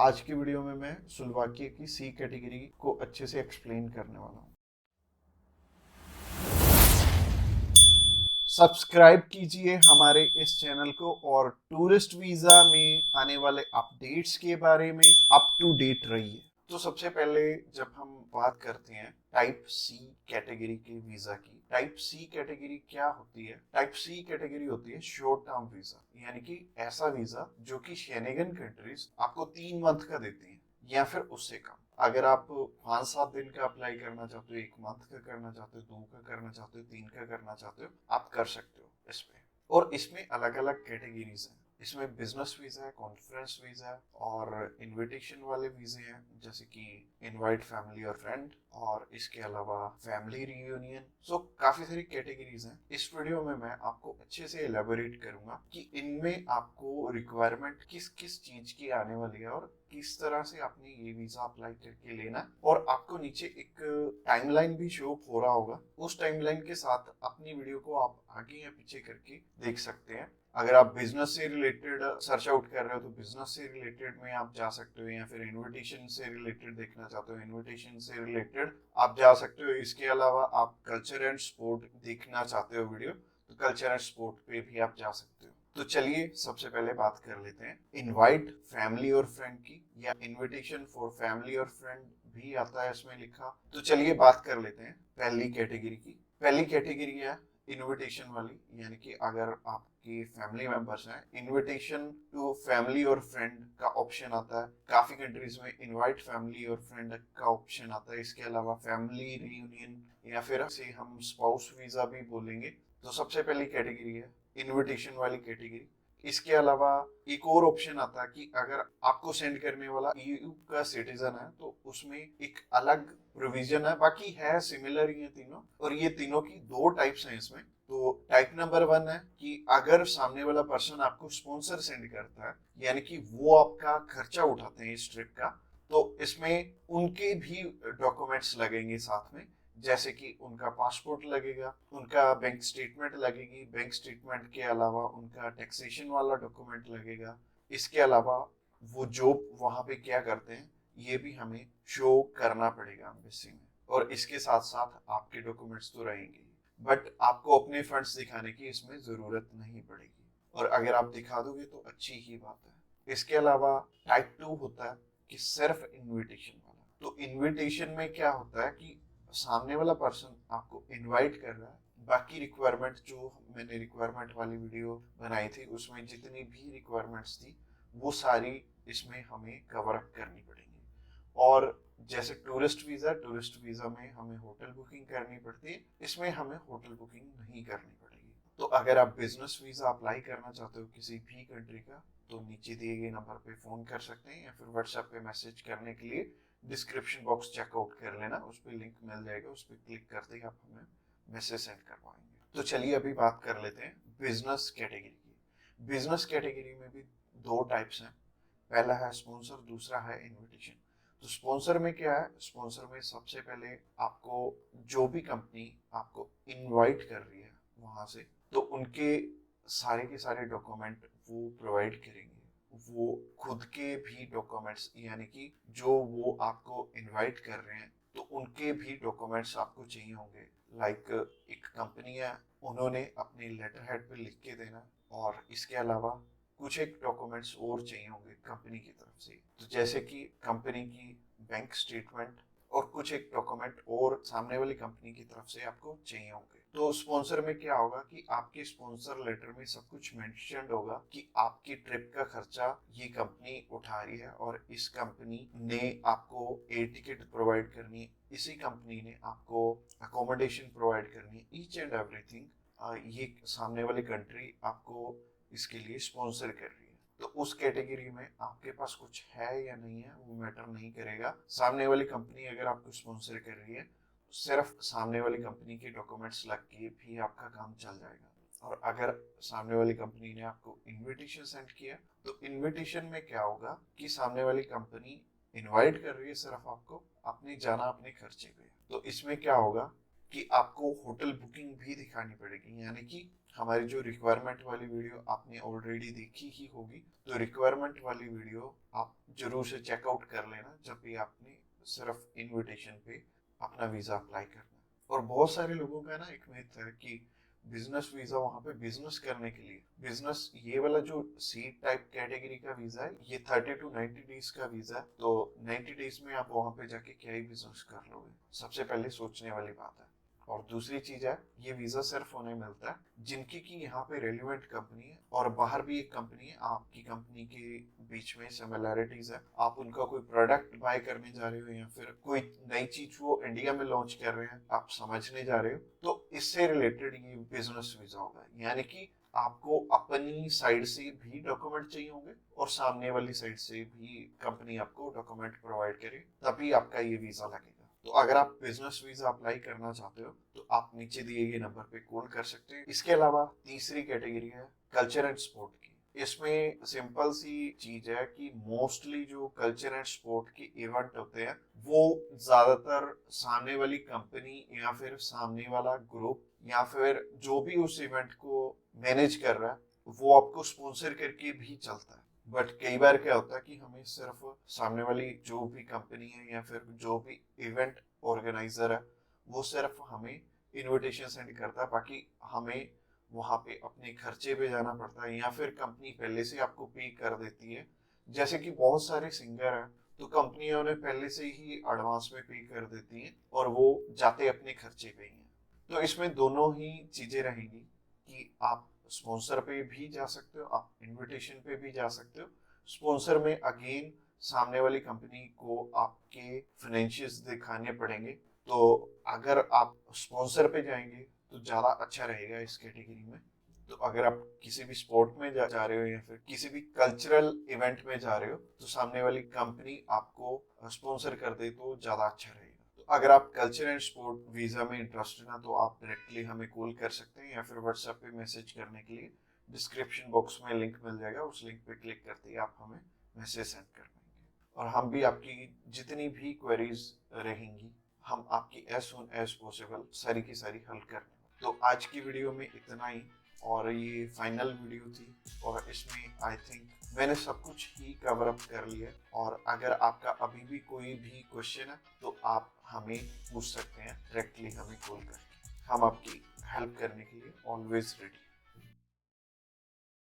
आज की वीडियो में मैं स्लोवाकिया की सी कैटेगरी को अच्छे से एक्सप्लेन करने वाला हूँ। सब्सक्राइब कीजिए हमारे इस चैनल को और टूरिस्ट वीजा में आने वाले अपडेट्स के बारे में अप टू डेट रहिए। तो सबसे पहले जब हम बात करते हैं टाइप सी कैटेगरी के वीजा की, टाइप सी कैटेगरी क्या होती है? टाइप सी कैटेगरी होती है शॉर्ट टर्म वीजा, यानी कि ऐसा वीजा जो कि शेंगेन कंट्रीज आपको 3 मंथ का देती हैं या फिर उससे कम। अगर आप 5-7 दिन का अप्लाई करना चाहते हो, 1 मंथ का करना चाहते हो, 2 का करना चाहते हो, 3 का करना चाहते हो, आप कर सकते हो इसमें। और इसमें अलग अलग कैटेगरीज हैं। इसमें बिजनेस वीजा है, कॉन्फ्रेंस वीजा है और इनविटेशन वाले वीजे हैं, जैसे कि इनवाइट फैमिली और फ्रेंड, और इसके अलावा फैमिली रियूनियन। सो काफी सारी कैटेगरीज हैं। इस वीडियो में मैं आपको अच्छे से एलेबोरेट करूंगा कि इनमें आपको रिक्वायरमेंट किस किस चीज की आने वाली है और किस तरह से आपने ये वीजा अप्लाई करके लेना है। और आपको नीचे एक टाइमलाइन भी शो हो रहा होगा, उस टाइमलाइन के साथ अपनी वीडियो को आप आगे या पीछे करके देख सकते हैं। अगर आप बिजनेस से रिलेटेड सर्च आउट कर रहे हो तो बिजनेस से रिलेटेड में आप जा सकते हो, या फिर इनविटेशन से रिलेटेड देखना चाहते हो इनविटेशन से रिलेटेड आप जा सकते हो। इसके अलावा आप कल्चर एंड स्पोर्ट देखना चाहते हो वीडियो, तो कल्चर एंड स्पोर्ट पे भी आप जा सकते हो। तो चलिए सबसे पहले बात कर लेते हैं इनवाइट फैमिली और फ्रेंड की, या इनविटेशन फॉर फैमिली और फ्रेंड भी आता है इसमें लिखा। तो चलिए बात कर लेते हैं पहली कैटेगरी की। पहली कैटेगरी है इनविटेशन वाली, यानी कि अगर आपकी फैमिली मेंबर्स हैं, इनविटेशन टू फैमिली और फ्रेंड का ऑप्शन आता है। काफी कंट्रीज में इनवाइट फैमिली और फ्रेंड का ऑप्शन आता है। इसके अलावा फैमिली रियूनियन, या फिर से हम स्पाउस वीजा भी बोलेंगे। तो सबसे पहली कैटेगरी है इनविटेशन वाली कैटेगरी। इसके अलावा एक और ऑप्शन आता है कि अगर आपको सेंड करने वाला ईयू का सिटीजन है तो उसमें एक अलग प्रोविजन है, बाकी है सिमिलर ही है तीनों। और ये तीनों की 2 टाइप्स हैं इसमें। तो टाइप नंबर 1 है कि अगर सामने वाला पर्सन आपको स्पॉन्सर सेंड करता है, यानी कि वो आपका खर्चा उठाते हैं इस ट्रिप का, तो इसमें उनके भी डॉक्यूमेंट्स लगेंगे साथ में, जैसे कि उनका पासपोर्ट लगेगा, उनका बैंक स्टेटमेंट लगेगी, बैंक स्टेटमेंट के अलावा उनका टैक्सेशन वाला डॉक्यूमेंट लगेगा। इसके अलावा वो जॉब वहां पे क्या करते हैं ये भी हमें शो करना पड़ेगा एम्बेसी में। और इसके साथ साथ आपके डॉक्यूमेंट्स तो रहेंगे, बट आपको अपने फंड्स दिखाने की इसमें जरूरत नहीं पड़ेगी, और अगर आप दिखा दोगे तो अच्छी ही बात है। इसके अलावा टाइप 2 होता है कि सिर्फ इनविटेशन वाला। तो इनविटेशन में क्या होता है कि सामने वाला पर्सन आपको इनवाइट कर रहा है, बाकी रिक्वायरमेंट जो मैंने रिक्वायरमेंट वाली वीडियो बनाई थी उसमें जितनी भी रिक्वायरमेंट्स थी वो सारी इसमें हमें कवर अप करनी पड़ेंगी। और जैसे टूरिस्ट वीजा में हमें होटल बुकिंग करनी पड़ती है, इसमें हमें होटल बुकिंग नहीं करनी पड़ेगी। तो अगर आप बिजनेस वीजा अप्लाई करना चाहते हो किसी भी कंट्री का, तो नीचे दिए गए नंबर पे फोन कर सकते हैं, या फिर व्हाट्सएप पे मैसेज करने के लिए डिस्क्रिप्शन बॉक्स चेकआउट कर लेना, उस पर लिंक मिल जाएगा, उस पर क्लिक करते ही आप हमें मैसेज सेंड कर पाएंगे। तो चलिए अभी बात कर लेते हैं बिजनेस कैटेगरी की। बिजनेस कैटेगरी में भी 2 टाइप्स हैं, पहला है स्पॉन्सर, दूसरा है इनविटेशन। तो स्पॉन्सर में क्या है? स्पॉन्सर में सबसे पहले आपको जो भी कंपनी आपको इनवाइट कर रही है वहां से, तो उनके सारे के सारे डॉक्यूमेंट वो प्रोवाइड करेंगे। वो खुद के भी डॉक्यूमेंट्स, यानी कि जो वो आपको इनवाइट कर रहे हैं तो उनके भी डॉक्यूमेंट्स आपको चाहिए होंगे। लाइक एक कंपनी है, उन्होंने अपनी लेटर हेड पे लिख के देना, और इसके अलावा कुछ एक डॉक्यूमेंट्स और चाहिए होंगे कंपनी की तरफ से। तो जैसे कि कंपनी की बैंक स्टेटमेंट और कुछ एक डॉक्यूमेंट और सामने वाली कंपनी की तरफ से आपको चाहिए होंगे। तो स्पॉन्सर में क्या होगा कि आपके स्पॉन्सर लेटर में सब कुछ मेंशन्ड होगा कि आपकी ट्रिप का खर्चा ये कंपनी उठा रही है, और इस कंपनी ने आपको एयर टिकट प्रोवाइड करनी है, इसी कंपनी ने आपको अकोमोडेशन प्रोवाइड करनी है, ईच एंड एवरीथिंग ये सामने वाली कंट्री आपको इसके लिए स्पॉन्सर कर रही है। तो उस कैटेगरी में आपके पास कुछ है या नहीं है वो मैटर नहीं करेगा। सामने वाली कंपनी अगर आपको स्पॉन्सर कर रही है तो सिर्फ सामने वाली कंपनी के डॉक्यूमेंट्स लग के भी आपका काम चल जाएगा। और अगर सामने वाली कंपनी ने आपको इनविटेशन सेंड किया तो इनविटेशन में क्या होगा कि सामने वाली कंपनी इनवाइट कर रही है सिर्फ आपको, अपनी जाना अपने खर्चे पे। तो इसमें क्या होगा कि आपको होटल बुकिंग भी दिखानी पड़ेगी, यानी कि हमारी जो रिक्वायरमेंट वाली वीडियो आपने ऑलरेडी देखी ही होगी, तो रिक्वायरमेंट वाली वीडियो आप जरूर से चेकआउट कर लेना जब भी आपने सिर्फ इनविटेशन पे अपना वीजा अप्लाई करना है। और बहुत सारे लोगों का ना एक मिथ है कि बिजनेस वीजा वहां पे बिजनेस करने के लिए, बिजनेस ये वाला जो सी टाइप कैटेगरी का वीजा है ये 30 to 90 डेज का वीजा है, तो 90 डेज में आप वहां पे जाके क्या ही बिजनेस कर लोगे, सबसे पहले सोचने वाली बात है। और दूसरी चीज है, ये वीजा सिर्फ उन्हें मिलता है जिनकी की यहाँ पे रेलिवेंट कंपनी है और बाहर भी एक कंपनी है, आपकी कंपनी के बीच में सिमिलैरिटीज है, आप उनका कोई प्रोडक्ट बाय करने जा रहे हो या फिर कोई नई चीज वो इंडिया में लॉन्च कर रहे हैं आप समझने जा रहे हो, तो इससे रिलेटेड ये बिजनेस वीजा होगा। यानी कि आपको अपनी साइड से भी डॉक्यूमेंट चाहिए होंगे और सामने वाली साइड से भी कंपनी आपको डॉक्यूमेंट प्रोवाइड करे, तभी आपका ये वीजा लगेगा। तो अगर आप बिजनेस वीजा अप्लाई करना चाहते हो तो आप नीचे दिए गए नंबर पे कॉल कर सकते हैं। इसके अलावा तीसरी कैटेगरी है कल्चर एंड स्पोर्ट की। इसमें सिंपल सी चीज है कि मोस्टली जो कल्चर एंड स्पोर्ट के इवेंट होते हैं वो ज्यादातर सामने वाली कंपनी या फिर सामने वाला ग्रुप या फिर जो भी उस इवेंट को मैनेज कर रहा है वो आपको स्पॉन्सर करके भी चलता है। बट कई बार क्या होता है कि हमें सिर्फ सामने वाली जो भी कंपनी है या फिर जो भी इवेंट ऑर्गेनाइजर है वो सिर्फ हमें इनविटेशन सेंड करता है, बाकी हमें वहां पे अपने खर्चे पे जाना पड़ता है या फिर कंपनी पहले से आपको पे कर देती है। जैसे कि बहुत सारे सिंगर हैं तो कंपनियां उन्हें पहले से ही एडवांस में पे कर देती हैं और वो जाते अपने खर्चे पे ही हैं। तो इसमें दोनों ही चीजें रहेंगी कि आप स्पॉन्सर पे भी जा सकते हो, आप इनविटेशन पे भी जा सकते हो। स्पॉन्सर में अगेन सामने वाली कंपनी को आपके फाइनेंशियल्स दिखाने पड़ेंगे, तो अगर आप स्पॉन्सर पे जाएंगे तो ज़्यादा अच्छा रहेगा इस कैटेगरी में। तो अगर आप किसी भी स्पोर्ट में जा रहे हो या फिर किसी भी कल्चरल इवेंट में जा रहे हो तो सामने वाली कंपनी आपको स्पॉन्सर कर दे तो ज़्यादा अच्छा रहेगा। तो अगर आप कल्चर एंड स्पोर्ट वीज़ा में इंटरेस्टेड हैं तो आप डायरेक्टली हमें कॉल कर सकते हैं या फिर व्हाट्सएप पे मैसेज करने के लिए डिस्क्रिप्शन बॉक्स में लिंक मिल जाएगा, उस लिंक पे क्लिक करते ही आप हमें मैसेज सेंड कर पाएंगे और हम भी आपकी जितनी भी क्वेरीज रहेंगी हम आपकी एज सुन एज पॉसिबल सारी की सारी हल कर लेंगे। तो आज की वीडियो में इतना ही और ये फाइनल वीडियो थी और इसमें आई थिंक मैंने सब कुछ ही कवर अप कर लिया है। और अगर आपका अभी भी कोई भी क्वेश्चन है तो आप हमें पूछ सकते हैं डायरेक्टली हमें कॉल करके, हम आपकी हेल्प करने के लिए ऑलवेज रेडी।